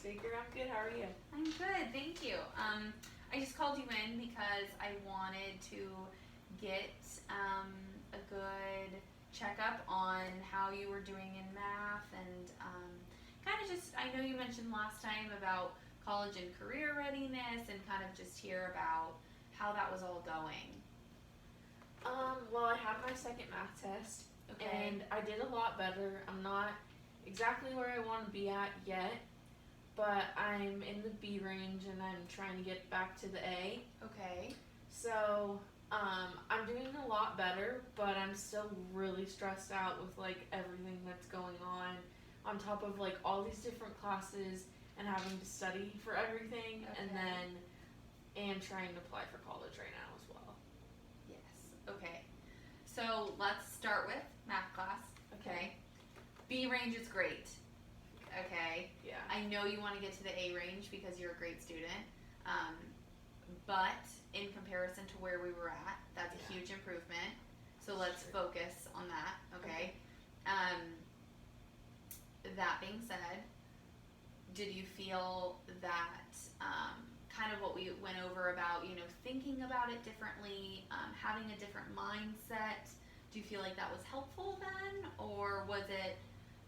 Baker. I'm good. How are you? I'm good, thank you. I just called you in because I wanted to get a good checkup on how you were doing in math and kind of just, I know you mentioned last time about college and career readiness and kind of just hear about how that was all going. Well, I had my second math test, Okay. and I did a lot better. I'm not exactly where I want to be at yet, but I'm in the B range, and I'm trying to get back to the A. Okay. So, I'm doing a lot better, but I'm still really stressed out with like everything that's going on top of like all these different classes and having to study for everything, Okay. and trying to apply for college right now as well. Yes. Okay. So let's start with math class. Okay. B range is great. Okay. Yeah. I know you want to get to the A range because you're a great student. Um, but in comparison to where we were at, that's a huge improvement. So let's focus on that. Okay. That being said, did you feel that kind of what we went over about, thinking about it differently, having a different mindset? Do you feel like that was helpful then? Or was it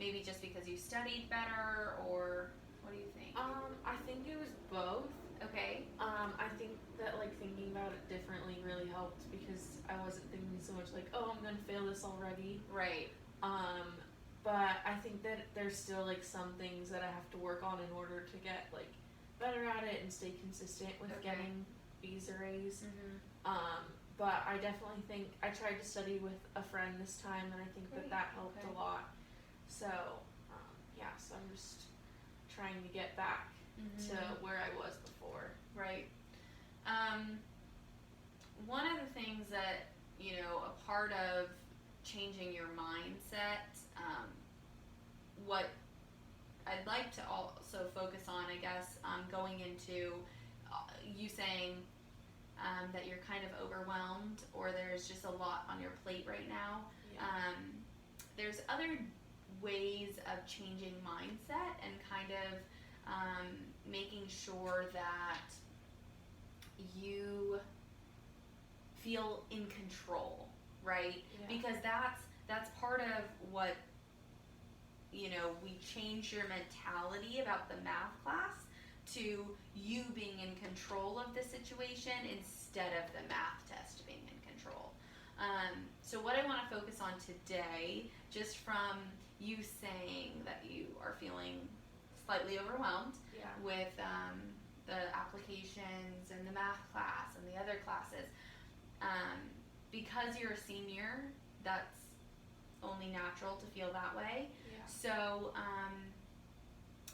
maybe just because you studied better? Or what do you think? I think it was both. Okay. I think that like thinking about it differently really helped because I wasn't thinking so much like, oh, I'm gonna fail this already. Right. But I think that there's still like some things that I have to work on in order to get like better at it and stay consistent with getting B's or A's. But I definitely think I tried to study with a friend this time, and I think that helped a lot. So so I'm just trying to get back to where I was before. Right. One of the things that, a part of changing your mindset, what I'd like to also focus on, I guess, going into you saying that you're kind of overwhelmed or there's just a lot on your plate right now. Yeah. There's other ways of changing mindset and kind of making sure that you feel in control, right? Yeah. Because that's part of what we change your mentality about the math class to you being in control of the situation instead of the math test being in control. So what I want to focus on today, just from you saying that you are feeling slightly overwhelmed with the applications and the math class and the other classes, because you're a senior, that's only natural to feel that way. Yeah. So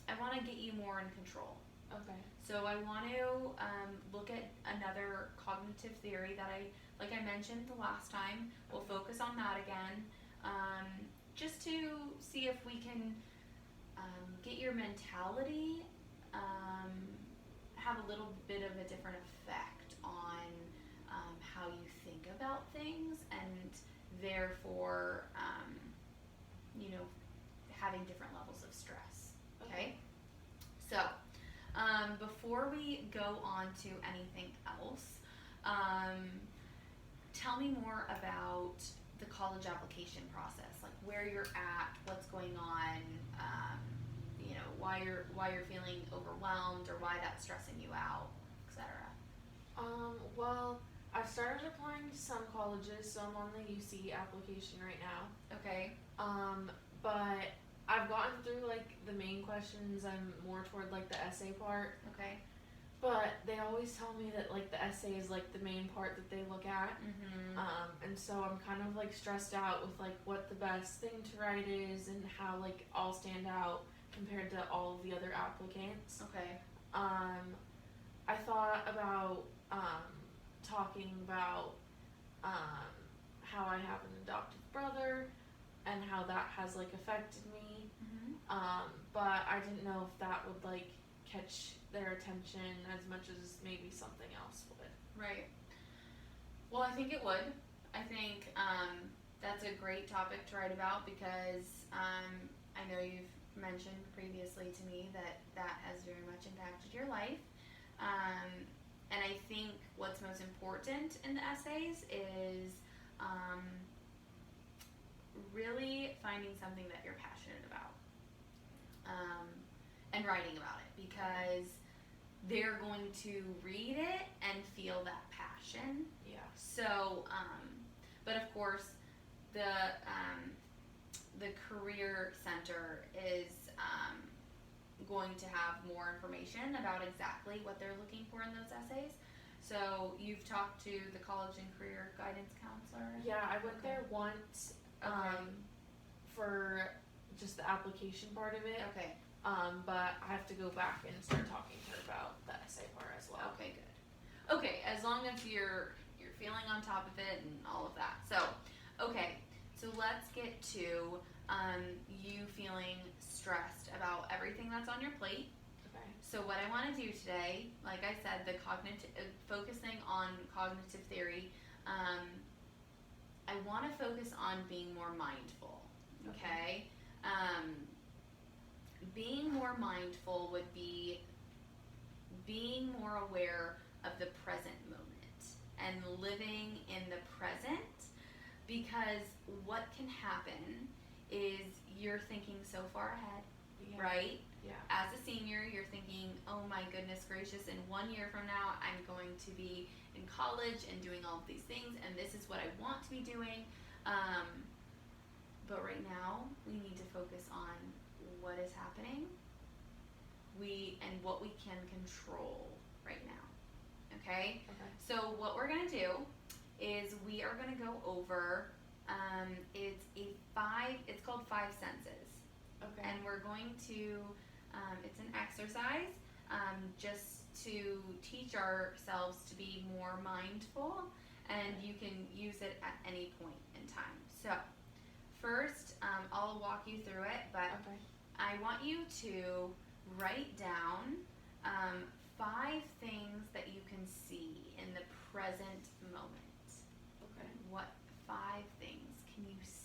I want to get you more in control. Okay. So I want to look at another cognitive theory that like I mentioned the last time. We'll focus on that again, just to see if we can get your mentality have a little bit of a different effect on how you think about things, and therefore, having different levels of stress. Okay? So, before we go on to anything else, tell me more about the college application process, like where you're at, what's going on, why you're feeling overwhelmed or why that's stressing you out, etc. Well, I've started applying to some colleges, so I'm on the UC application right now. Okay. But I've gotten through like the main questions. I'm more toward like the essay part. Okay. But they always tell me that like the essay is like the main part that they look at. And so I'm kind of like stressed out with like what the best thing to write is and how like I'll stand out compared to all of the other applicants. Okay. I thought about talking about how I have an adoptive brother and how that has like affected me. But I didn't know if that would like catch their attention as much as maybe something else would. Right. Well, I think it would. I think that's a great topic to write about because I know you've mentioned previously to me that has very much impacted your life. And I think what's most important in the essays is really finding something that you're passionate about, and writing about it, because they're going to read it and feel that passion. Yeah. So, but of course, the Career Center is going to have more information about exactly what they're looking for in those essays. So you've talked to the college and career guidance counselor? Yeah, I went there once for just the application part of it. Okay. But I have to go back and start talking to her about the essay part as well. Okay, good. Okay, as long as you're feeling on top of it and all of that. So, okay, so let's get to you feeling stressed about everything that's on your plate. Okay. So what I want to do today, like I said, the focusing on cognitive theory, I want to focus on being more mindful. Okay. Being more mindful would be being more aware of the present moment and living in the present, because what can happen is you're thinking so far ahead, Yeah. right? Yeah. As a senior, you're thinking, oh my goodness gracious, in 1 year from now, I'm going to be in college and doing all of these things, and this is what I want to be doing. But right now, we need to focus on what is happening, and what we can control right now. Okay? Okay. So what we're gonna do is we are gonna go over. It's called 5 senses. Okay. And we're going to, it's an exercise, just to teach ourselves to be more mindful, and you can use it at any point in time. So, first, I'll walk you through it, but Okay. I want you to write down 5 things that you can see in the present moment. Okay. What 5 things can you see?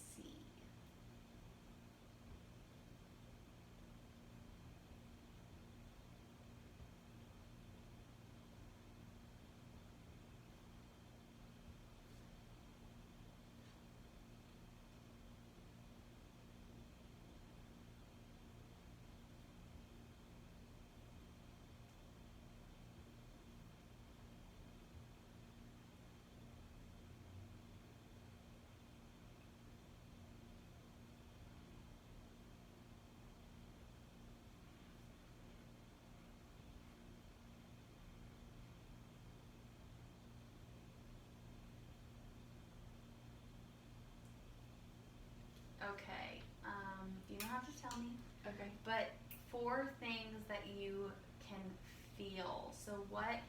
Okay, you don't have to tell me, Okay. but 4 things that you can feel. So what,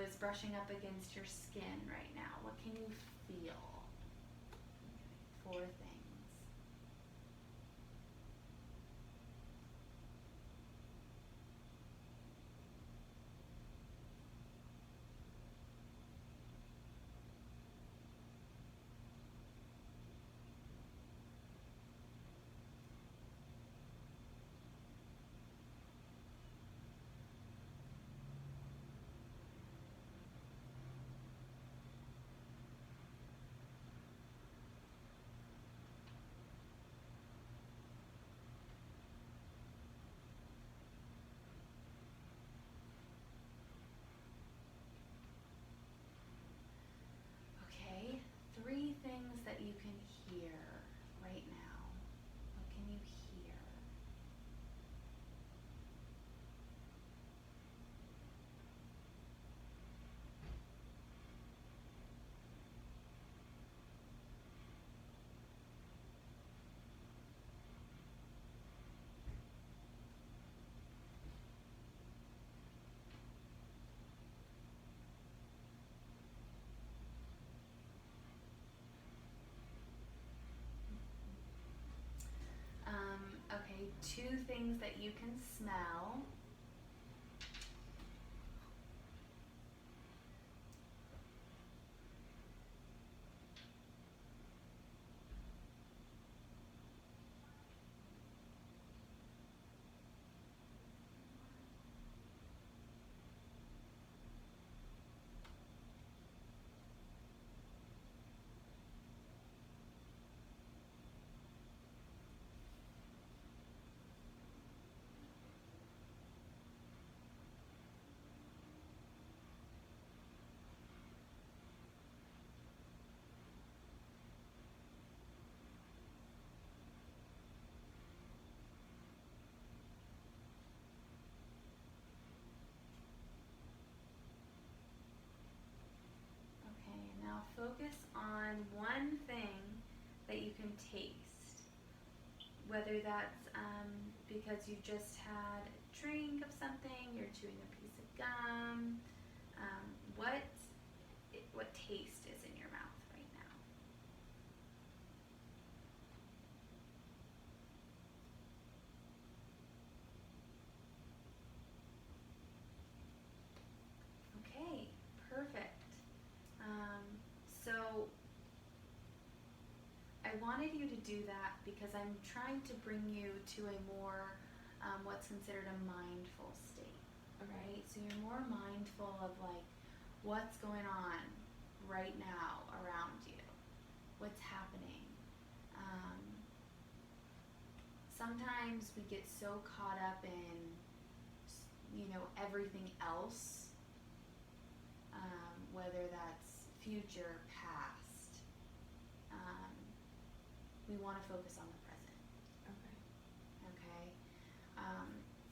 is brushing up against your skin right now? What can you feel? 4 things. Okay, 3 things that you can hear right now. What can you hear? Okay, 2 things that you can smell. whether that's because you just had a drink of something, you're chewing a piece of gum, what taste is in your mouth right now? Okay, perfect. So I wanted you to do that because I'm trying to bring you to a more what's considered a mindful state, right? So you're more mindful of like what's going on right now around you, what's happening. Sometimes we get so caught up in, everything else, whether that's future, past. We want to focus on the present. Okay.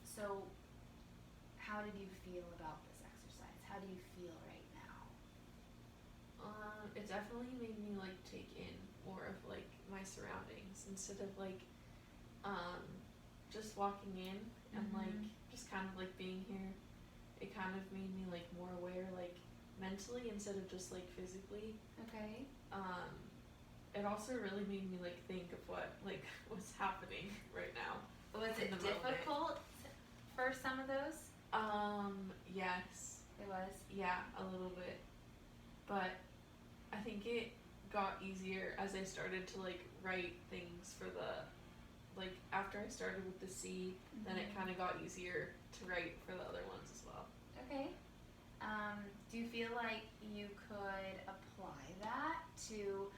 So how did you feel about this exercise? How do you feel right now? It definitely made me like take in more of like my surroundings instead of like just walking in and like just kind of like being here. It kind of made me like more aware like mentally instead of just like physically. Okay. It also really made me like think of what's happening right now. Was it difficult for some of those? Yes. It was? Yeah, a little bit. But I think it got easier as I started to like write things for after I started with the C, then it kind of got easier to write for the other ones as well. Okay. Do you feel like you could apply that to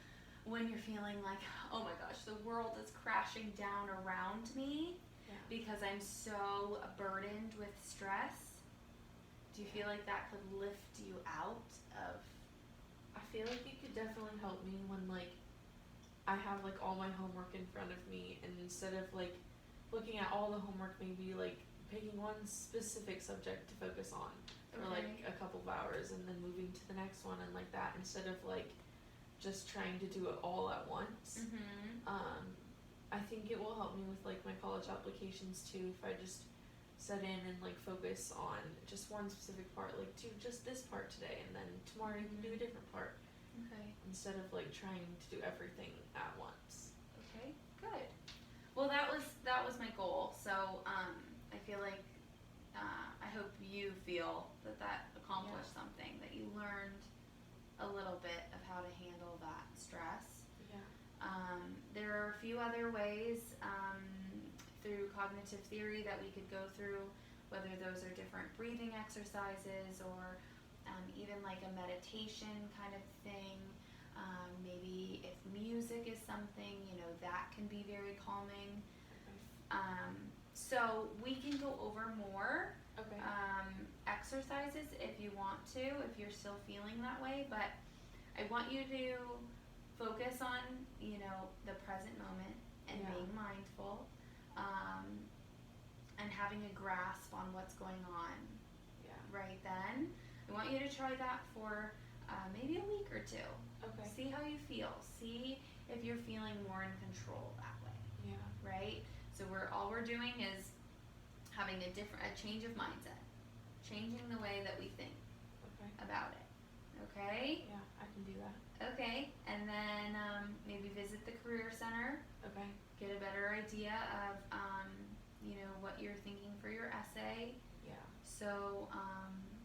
when you're feeling like, oh my gosh, the world is crashing down around me because I'm so burdened with stress? Do you feel like that could lift you out of? I feel like it could definitely help me when like I have like all my homework in front of me, and instead of like looking at all the homework, maybe like picking one specific subject to focus on for like a couple of hours and then moving to the next one and like that, instead of like just trying to do it all at once. I think it will help me with like my college applications too if I just set in and like focus on just one specific part, like do just this part today and then tomorrow you can do a different part. Okay. Instead of like trying to do everything at once. Okay, good. Well, that was my goal. So I feel like I hope you feel that accomplished something, that you learned a little bit of how to handle that stress. Yeah. There are a few other ways through cognitive theory that we could go through, whether those are different breathing exercises or even like a meditation kind of thing. Maybe if music is something, that can be very calming. So we can go over more exercises if you want to, if you're still feeling that way, but I want you to focus on, the present moment and being mindful, and having a grasp on what's going on right then. I want you to try that for maybe a week or two. Okay. See how you feel. See if you're feeling more in control that way. Yeah. Right? So all we're doing is having a change of mindset, changing the way that we think about it. Okay? Yeah, I can do that. Okay, and then maybe visit the Career Center. Okay. Get a better idea of what you're thinking for your essay. Yeah. So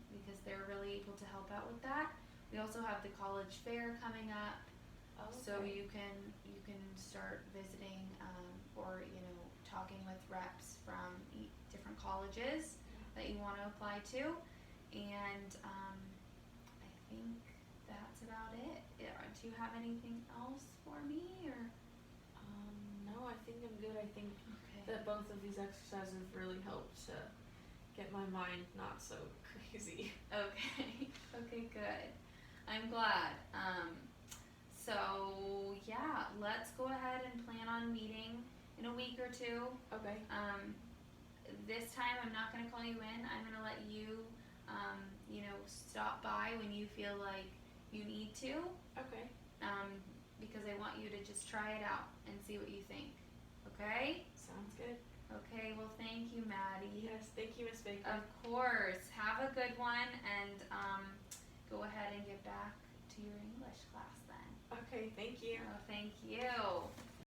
because they're really able to help out with that. We also have the college fair coming up. So you can start visiting or talking with reps from different colleges that you want to apply to, and I think that's about it. Do you have anything else for me or? No, I think I'm good. I think that both of these exercises really helped to get my mind not so crazy. Okay, good. I'm glad. So yeah, let's go ahead and plan on meeting in a week or two. Okay. This time I'm not going to call you in. I'm going to let you, stop by when you feel like you need to. Okay. Because I want you to just try it out and see what you think. Okay? Sounds good. Okay, well, thank you, Maddie. Yes, thank you, Miss Baker. Of course. Have a good one, and go ahead and get back to your English class then. Okay, thank you. Oh, thank you.